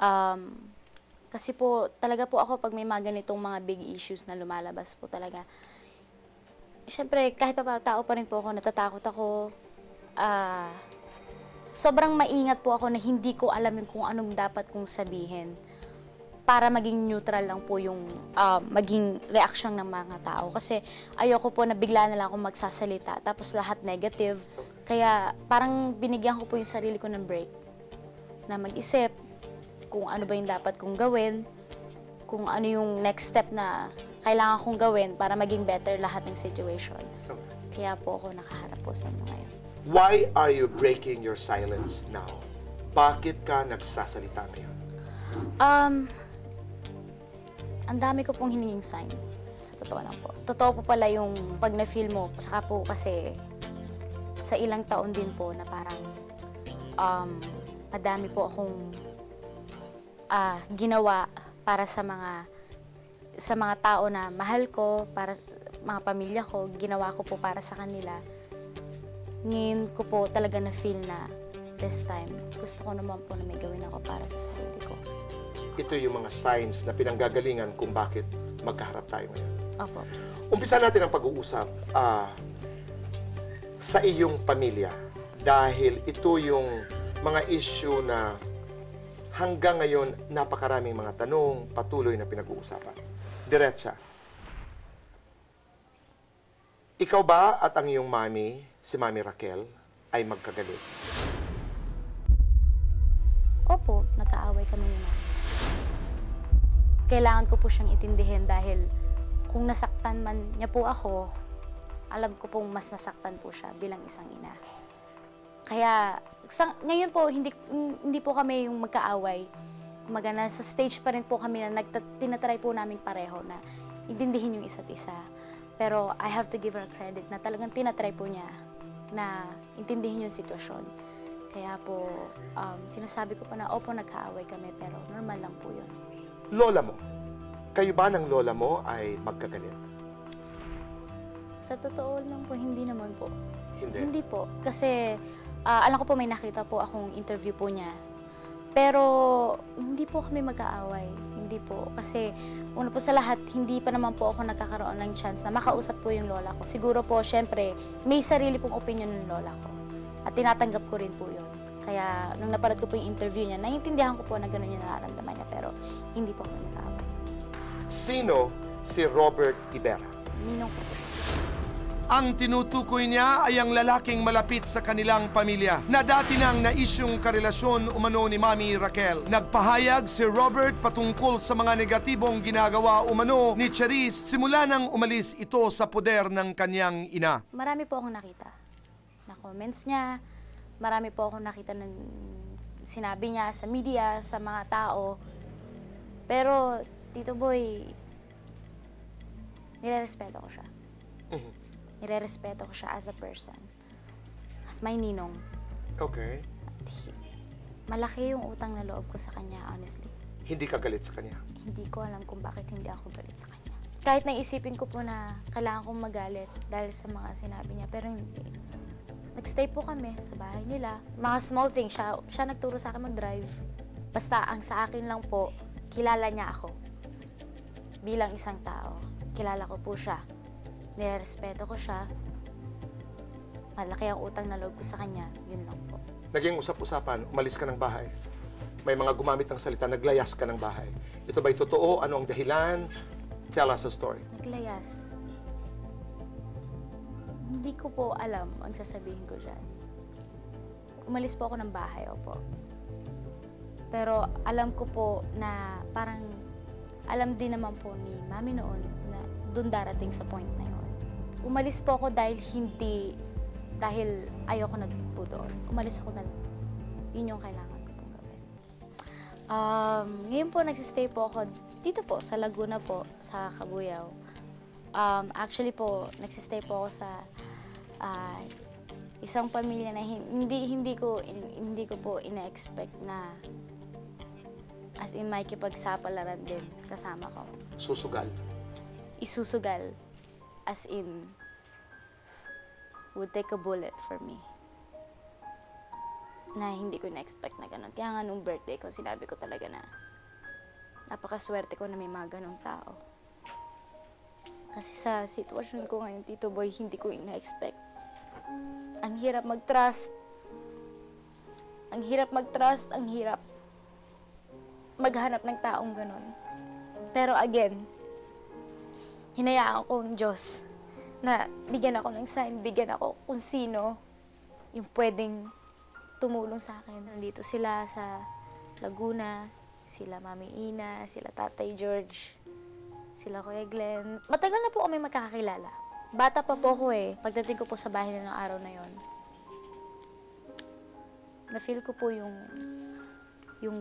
Um, Kasi po, talaga po ako pag may mga ganitong mga big issues na lumalabas po talaga, siyempre, kahit pa tao pa rin po ako, natatakot ako. Ah, Sobrang maingat po ako na hindi ko alam kung anong dapat kong sabihin para maging neutral lang po yung maging reaksyon ng mga tao. Kasi ayoko po na bigla na lang akong magsasalita tapos lahat negative. Kaya parang binigyan ko po yung sarili ko ng break na mag-isip kung ano ba yung dapat kong gawin, kung ano yung next step na kailangan kong gawin para maging better lahat ng situation. Kaya po ako nakaharap po sa inyo ngayon. Why are you breaking your silence now? Bakit ka nagsasalita ngayon? Ang dami ko pong hininging sign. Sa totoo lang po. Totoo po pala yung pag na-feel mo, tsaka po kasi sa ilang taon din po na parang madami po akong ginawa para sa mga tao na mahal ko, para mga pamilya ko, ginawa ko po para sa kanila. Ngayon ko po talaga na-feel na this time, gusto ko naman po na may gawin ako para sa sarili ko. Ito yung mga signs na pinanggagalingan kung bakit magkaharap tayo ngayon. Opo. Umpisa natin ang pag-uusap sa iyong pamilya dahil ito yung mga issue na hanggang ngayon napakaraming mga tanong, patuloy na pinag-uusapan. Diretsa. Ikaw ba at ang iyong mami, si Mami Raquel, ay magkagalit? Opo, nagkaaway kami ni Mami. Kailangan ko po siyang itindihin dahil kung nasaktan man niya po ako, alam ko pong mas nasaktan po siya bilang isang ina. Kaya ngayon po, hindi po kami yung magkaaway. Kumaga sa stage pa rin po kami na tinatry po namin pareho na intindihin yung isa't isa. Pero I have to give her credit na talagang tinatry po niya na intindihin yung sitwasyon. Kaya po, sinasabi ko pa na, opo, nagkaaway kami, pero normal lang po yun. Lola mo, kayo ba ng lola mo ay magkagalit? Sa totoo lang po, hindi naman po. Hindi? Hindi po. Kasi, alam ko po may nakita po akong interview po niya. Pero, hindi po kami mag-aaway. Hindi po. Kasi, una po sa lahat, hindi pa naman po ako nagkakaroon ng chance na makausap po yung lola ko. Siguro po, syempre, may sarili pong opinion ng lola ko. At tinatanggap ko rin po yun. Kaya, nung napanood ko po yung interview niya, naiintindihan ko po na gano'n yung nararamdaman niya. Pero, hindi po kami nag-aaway. Sino si Robert Ibera? Ninong po. Ang tinutukoy niya ay ang lalaking malapit sa kanilang pamilya na dati nang naisyong karelasyon umano ni Mami Raquel. Nagpahayag si Robert patungkol sa mga negatibong ginagawa umano ni Charis simula nang umalis ito sa poder ng kanyang ina. Marami po akong nakita na comments niya. Marami po akong nakita ng sinabi niya sa media, sa mga tao. Pero, Tito Boy, nire-respeto ko siya. Nire-respeto ko siya as a person. As my ninong. Okay. Malaki yung utang na loob ko sa kanya, honestly. Hindi ka galit sa kanya? Hindi ko alam kung bakit hindi ako galit sa kanya. Kahit naisipin ko po na kailangan kong magalit dahil sa mga sinabi niya, pero hindi. Nagstay po kami sa bahay nila. Mga small things, siya nagturo sa akin mag-drive. Basta ang sa akin lang po, kilala niya ako. Bilang isang tao, kilala ko po siya. Nirerespeto ko siya. Malaki ang utang na loob ko sa kanya, yun lang po. Naging usap-usapan, umalis ka ng bahay. May mga gumamit ng salita, naglayas ka ng bahay. Ito ba'y totoo? Ano ang dahilan? Tell us a story. Naglayas. Hindi ko po alam ang sasabihin ko dyan. Umalis po ako ng bahay, opo. Pero alam ko po na parang alam din naman po ni Mami noon na doon darating sa point na yun. Umalis po ako dahil ayoko na po doon. Umalis ako na yun yung kailangan ko pong gawin. Ngayon po nagsistay po ako dito po sa Laguna po, sa Cabuyao. Actually po, nagsistay po ako sa isang pamilya na hindi ko po ina-expect na as in makikipagsapalaran din kasama ko. Susugal. Isusugal. As in, would take a bullet for me. na hindi ko na-expect na ganun. Kaya nga nung birthday ko, sinabi ko talaga na napakaswerte ko na may mga ganung tao. Kasi sa sitwasyon ko ngayon, Tito Boy, hindi ko ina-expect. Ang hirap mag-trust. Ang hirap mag-trust, ang hirap maghanap ng taong ganun. Pero again, hinayaan ko ang Diyos na bigyan ako ng sign, bigyan ako kung sino yung pwedeng tumulong sa akin. Nandito sila sa Laguna, sila Mami Ina, sila Tatay George, sila Kuya Glenn. Matagal na po kami magkakakilala. Bata pa po ako eh. Pagdating ko po sa bahay na ng araw na yon, na-feel ko po yung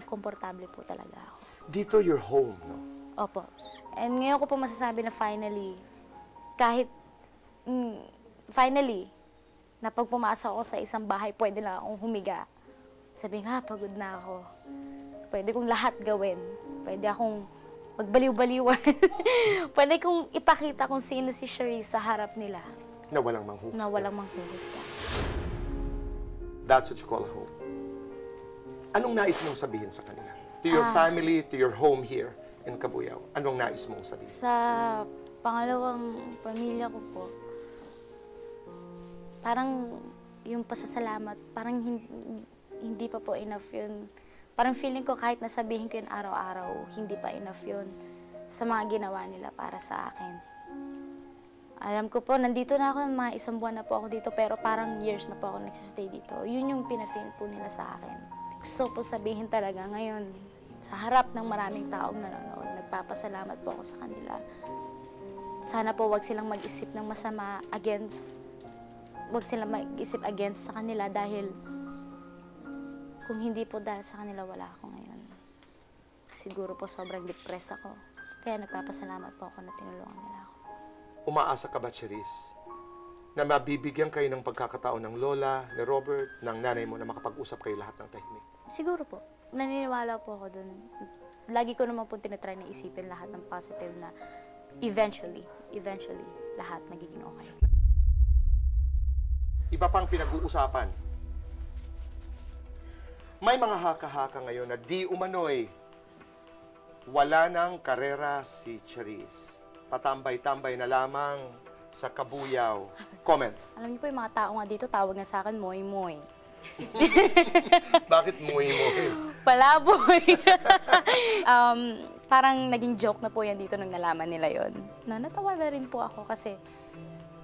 komportable po talaga ako. Dito your home, no? Opo. And ngayon ko po masasabi na finally, kahit finally, na pag pumasok ako sa isang bahay, pwede na akong humiga. Sabi nga, pagod na ako. Pwede kong lahat gawin. Pwede akong magbaliw-baliwan. Pwede kong ipakita kung sino si Charisse sa harap nila. Na walang manghuhusga. Na walang manghuhusga. That's what you call a home. Anong nais mong sabihin sa kanila? To your family, to your home here in Cabuyao. Anong nais mong sabihin? Sa pangalawang pamilya ko po, parang yung pasasalamat, parang hindi pa po enough yun. Parang feeling ko kahit nasabihin ko yun araw-araw, hindi pa enough yun sa mga ginawa nila para sa akin. Alam ko po, nandito na ako, mga 1 buwan na po ako dito, pero parang years na po ako nagsistay dito. Yun yung pinafeel po nila sa akin. Gusto po sabihin talaga ngayon, sa harap ng maraming taong nanonood, nagpapasalamat po ako sa kanila. Sana po wag silang mag-isip ng masama wag silang mag-isip against sa kanila dahil kung hindi po dahil sa kanila, wala ako ngayon. Siguro po sobrang depressed ako. Kaya nagpapasalamat po ako na tinulungan nila ako. Umaasa ka ba, Charisse, na mabibigyan kayo ng pagkakataon ng lola, ni Robert, ng nanay mo na makapag-usap kayo lahat ng tahimik? Siguro po. Naniniwala po ako dun. Lagi ko naman po tinatry na isipin lahat ng positive na eventually, lahat magiging okay. Iba pang pinag-uusapan. May mga haka-haka ngayon na di umano'y wala ng karera si Charisse. Patambay-tambay na lamang sa Cabuyao. Comment. Alam niyo po yung mga tao nga dito, tawag na sa akin, moy-moy. Bakit muy-muy? Palaboy. Parang naging joke na po yan dito nung nalaman nila yon. Natawa na rin po ako kasi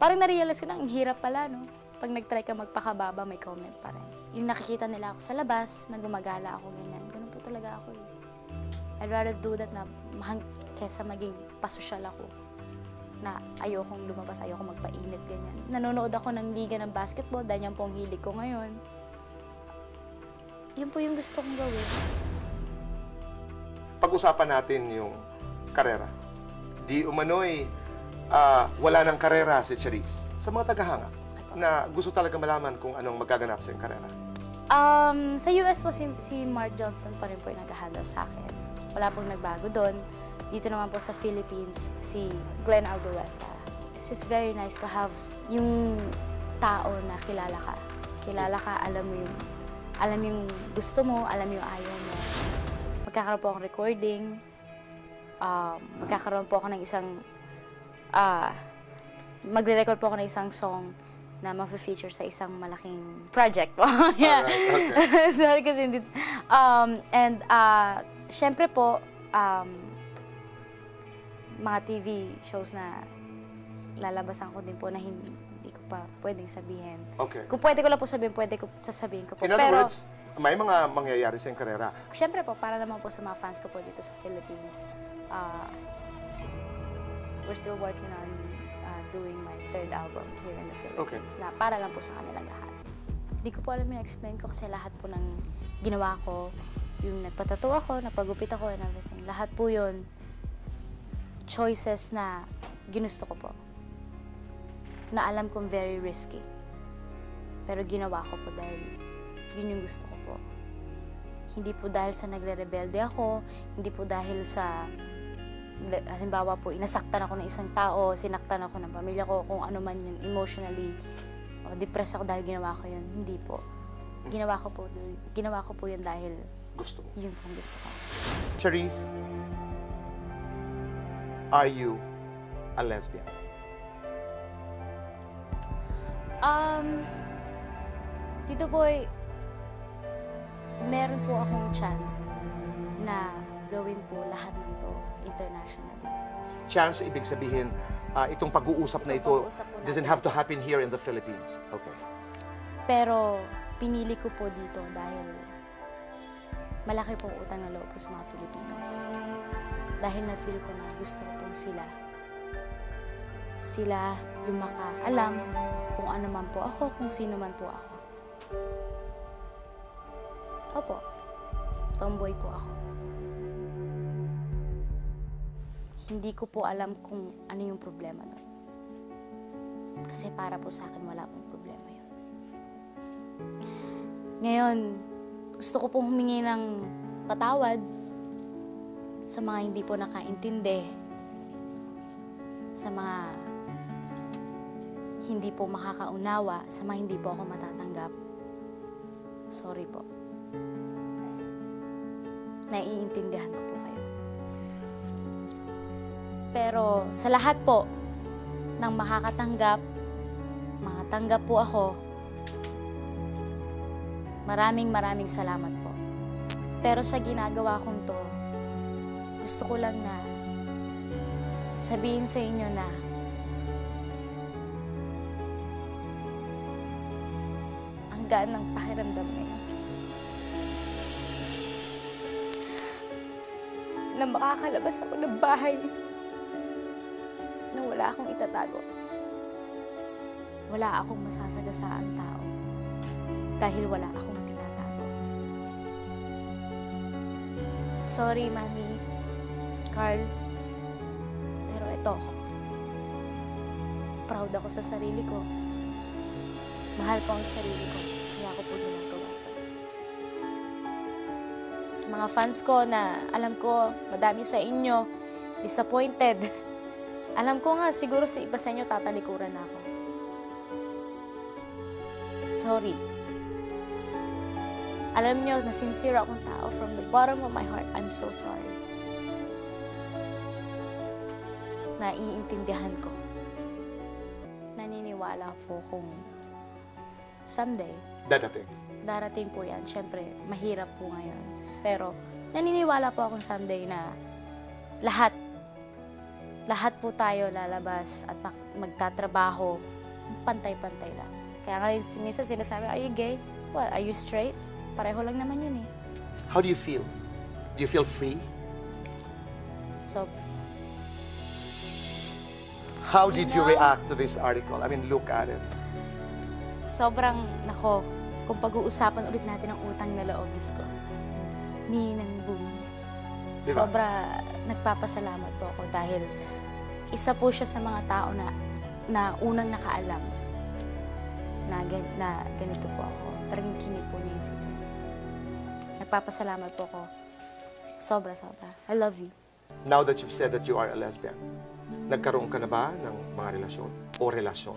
parang na-realize ko na ang hirap pala, no? Pag nag-try ka magpakababa, may comment pa rin. Yung nakikita nila ako sa labas, na gumagala ako, ganyan. Ganun po talaga ako eh. I'd rather do that na kesa maging pasosyal ako. Na ayokong lumabas, ayokong magpainit, ganyan. Nanonood ako ng liga ng basketball dahil yan po ang hilig ko ngayon. Yun po yung gusto kong gawin. Pag-usapan natin yung karera. Di umano'y wala ng karera si Charisse. Sa mga tagahanga na gusto talaga malaman kung anong magaganap sa iyong karera. Sa US po si Mark Johnston pa rin po yung nag-handle sa akin. Wala pong nagbago doon. Dito naman po sa Philippines, si Glenn Alduesa. It's just very nice to have yung tao na kilala ka. Kilala ka, alam yung gusto mo, alam yung ayaw mo. Magkakaroon po akong recording. Magkakaroon po ako ng isang magre-record po ako ng isang song na ma-feature sa isang malaking project po. Yeah. Alright, okay. Sorry kasi hindi. Syempre po, mga TV shows na lalabasan ko din po na hindi ko pa pwedeng sabihin. Okay. Kung pwede ko lang po sabihin, pwede ko sasabihin ko po. In other words, may mga mangyayari sa iyong karera. Syempre po, para naman po sa mga fans ko po dito sa Philippines, we're still working on doing my 3rd album here in the Philippines. Okay. Na para lang po sa kanilang lahat. Hindi ko po alam yung explain ko kasi lahat po ng ginawa ko, yung nagpatato ako, napagupit ako and everything, lahat po yun, choices na ginusto ko po. Na alam kong very risky. Pero ginawa ko po dahil yun yung gusto ko po. Hindi po dahil sa nagre-rebelde ako, hindi po dahil sa, halimbawa po, inasaktan ako ng isang tao, sinaktan ako ng pamilya ko, kung ano man yun, emotionally, o depressed ako dahil ginawa ko yun. Hindi po. Ginawa ko po yun dahil Gusto mo. yun po ang gusto ko. Charisse, are you a lesbian? Tito Boy, meron po akong chance na gawin po lahat ng to internationally. Chance, ibig sabihin, itong pag-uusap na ito Itong pag-uusap po doesn't natin. have to happen here in the Philippines. Okay. Pero pinili ko po dito dahil malaki pong utang na loob ko sa mga Pilipinos. Dahil na-feel ko na gusto ko pong sila. Sila yung makaalam kung ano man po ako, kung sino man po ako. Opo, tomboy po ako. Hindi ko po alam kung ano yung problema doon. Kasi para po sa akin, wala pong problema yun. Ngayon, gusto ko pong humingi ng patawad sa mga hindi po nakaintindi, sa mga hindi po makakaunawa, sa mga hindi po ako matatanggap. Sorry po. Naiintindihan ko po kayo. Pero sa lahat po ng makakatanggap, mga tanggap po ako, maraming salamat po. Pero sa ginagawa kong to, gusto ko lang na sabihin sa inyo na ang gaan ng pakiramdam na yun. Na makakalabas ako ng bahay na wala akong itatago. Wala akong masasagasaang tao dahil wala akong tinatago. Sorry, Mami, Carl, pero ito ako. Proud ako sa sarili ko. Mahal ko ang sarili ko, kaya ako po ginagawa ito. Sa mga fans ko na alam ko, madami sa inyo, disappointed. Alam ko nga, siguro sa iba sa inyo tatalikuran ako. Sorry. Alam niyo na sincere akong tao. From the bottom of my heart, I'm so sorry. Naiintindihan ko. Naniniwala po kung someday, darating po yan. Siyempre, mahirap po ngayon. Pero naniniwala po akong someday na lahat po tayo lalabas at magtatrabaho, pantay-pantay lang. Kaya ngayon, minsan sinasabi, are you gay? What, are you straight? Pareho lang naman yun eh. How do you feel? Do you feel free? So, How did you No. react to this article? I mean, look at it. sobrang, nako, kung pag-uusapan ulit natin ang utang na loob, Diyos ko. Ninang boom. Diba? Sobra nagpapasalamat po ako dahil isa po siya sa mga tao na unang nakaalam na ganito po ako. Talagang kinip po niya yung secret. Nagpapasalamat po ako. Sobra. I love you. Now that you've said that you are a lesbian, nagkaroon ka na ba ng mga relasyon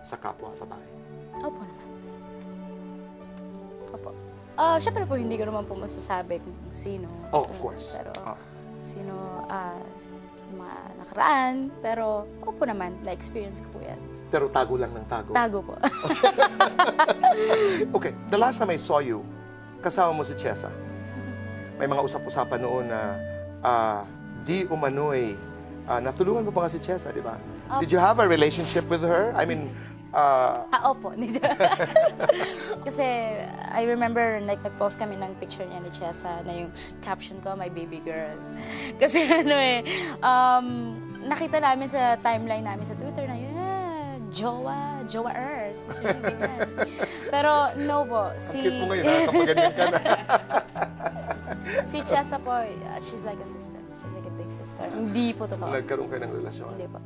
sa kapwa babae? Opo naman. Opo. Siyempre po, hindi ko naman po masasabi kung sino. Oh, of course. Pero, Ah. sino, mga nakaraan. Pero, opo naman, na-experience ko po yan. Pero tago lang ng tago. Tago po. Okay, the last time I saw you, kasama mo si Chessa. May mga usap-usapan noon na di umano'y natulungan mo pa nga si Chessa, di ba? Did you have a relationship with her? I mean, Opo. Kasi, I remember, nag-post kami ng picture niya ni Chessa na yung caption ko, my baby girl. Kasi nakita namin sa timeline namin sa Twitter na yun, Jowa Earth. Pero no po, cute mo ngayon, kapag ganyan ka na. si Chessa po, she's like a sister. She's like a big sister. Hindi po totoo. Nagkaroon kayo ng relasyon. Hindi po.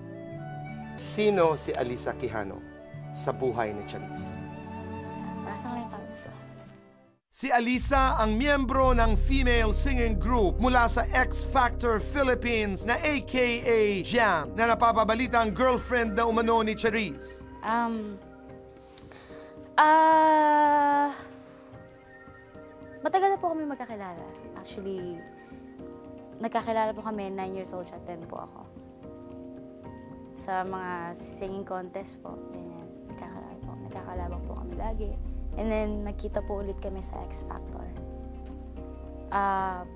Sino si Alisa Quijano sa buhay ni Charisse? Nasa ko yung tawag ko. Si Alisa ang miyembro ng female singing group mula sa X Factor Philippines na AKA Jam na napapabalita ang girlfriend na umano ni Charisse. Matagal na po kami magkakilala. Actually, nagkakilala po kami, 9 years old siya, 10 po ako. Sa mga singing contest po, ganyan, nagkakalabang po kami lagi. And then, nagkita po ulit kami sa X Factor.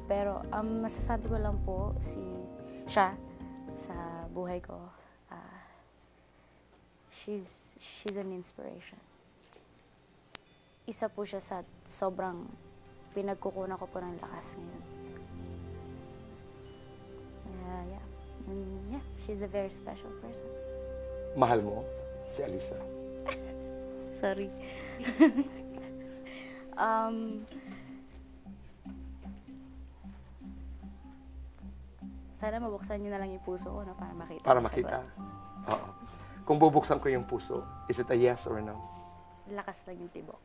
Pero, masasabi ko lang po, siya, sa buhay ko, she's an inspiration. Isa po siya sa sobrang pinagkukunan ko po ng lakas ngayon. Yeah. And yeah, she's a very special person. Mahal mo si Alisa? Sorry. Sana mabuksan niyo na lang yung puso ko, no, para makita. Para yung makita. sagot. Oo. Kung bubuksan ko yung puso, is it a yes or no? Lakas lang yung tibok.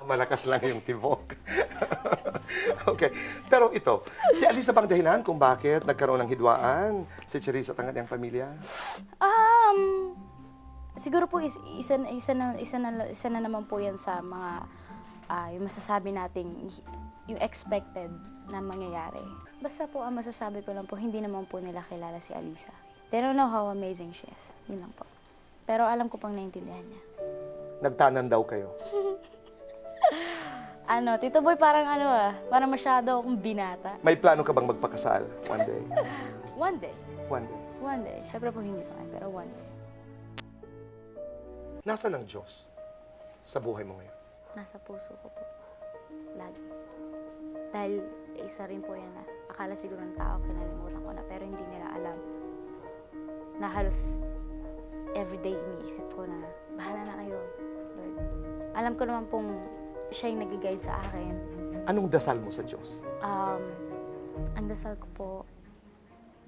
Malakas lang yung tibok. Okay. Pero ito, si Alisa bang dahilan kung bakit nagkaroon ng hidwaan si Charisse at ang kanyang pamilya? Siguro po isa na naman po yan sa mga yung masasabi nating yung expected na mangyayari. Basta po ang masasabi ko lang po, hindi naman po nila kilala si Alisa. They don't know how amazing she is. Yun lang po. Pero alam ko pang naiintindihan niya. Nagtanan daw kayo. Tito Boy, parang parang masyado akong binata. May plano ka bang magpakasal one day? One day. One day. One day. Siyempre po hindi pa ngayon, pero one day. Nasaan ang Diyos sa buhay mo ngayon? Nasa puso ko po. Lagi. Dahil isa rin po yan na akala siguro ng tao kinalimutan ko na, pero hindi nila alam na halos everyday iniisip ko na bahala na kayo, Lord. Alam ko naman pong siya yung nag-guide sa akin. Anong dasal mo sa Diyos? Ang dasal ko po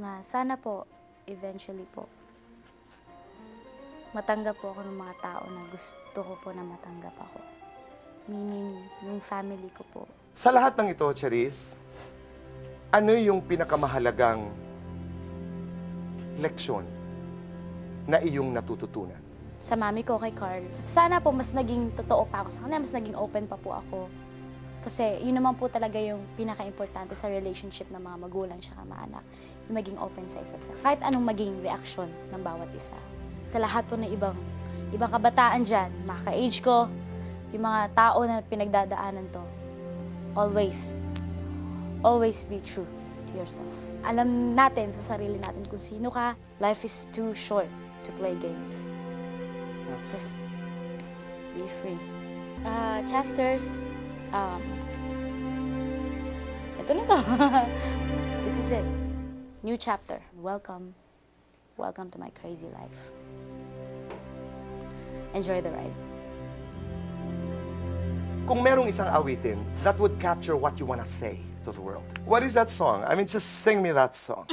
na sana po, eventually po, matanggap po ako ng mga tao na gusto ko po na matanggap ako. Meaning, yung family ko po. Sa lahat ng ito, Charisse, ano yung pinakamahalagang leksyon na iyong natututunan? Sa mami ko, kay Carl. Sana po mas naging totoo pa ako sa kanya, mas naging open pa po ako. Kasi yun naman po talaga yung pinaka-importante sa relationship ng mga magulang at mga anak. Yung maging open sa isa't isa. Kahit anong maging reaksyon ng bawat isa. Sa lahat po ng ibang kabataan dyan, mga ka-age ko, yung mga tao na pinagdadaanan to, always be true to yourself. Alam natin sa sarili natin kung sino ka. Life is too short to play games. Just be free. Chasters, ito na to. This is it. New chapter. Welcome to my crazy life. Enjoy the ride. Kung merong isang awitin that would capture what you want to say to the world, what is that song? I mean, just sing me that song.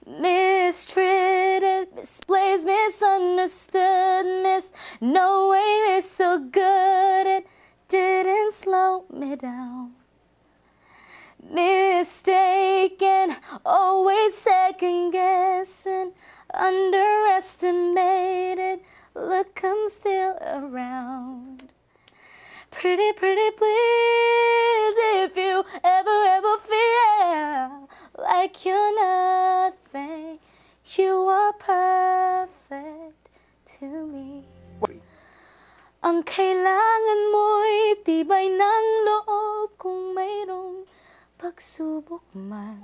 Mistreated, misplaced, misunderstood, knowing it's so good it didn't slow me down. Mistaken, always second guessing, underestimated, look I'm still around. Pretty please, if you ever feel like you're nothing, you are perfect to me. Ang kailangan mo'y tibay ng loob kung mayroong pagsubok man.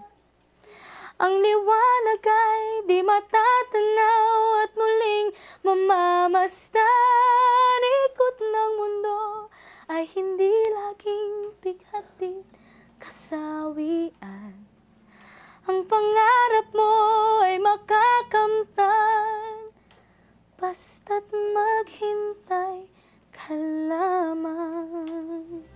Ang liwanag ay di matatanaw at muling mamamasdan. Ikot ng mundo ay hindi laging bigatin kasawian. Ang pangarap mo ay makakamtan, basta't maghintay ka lamang.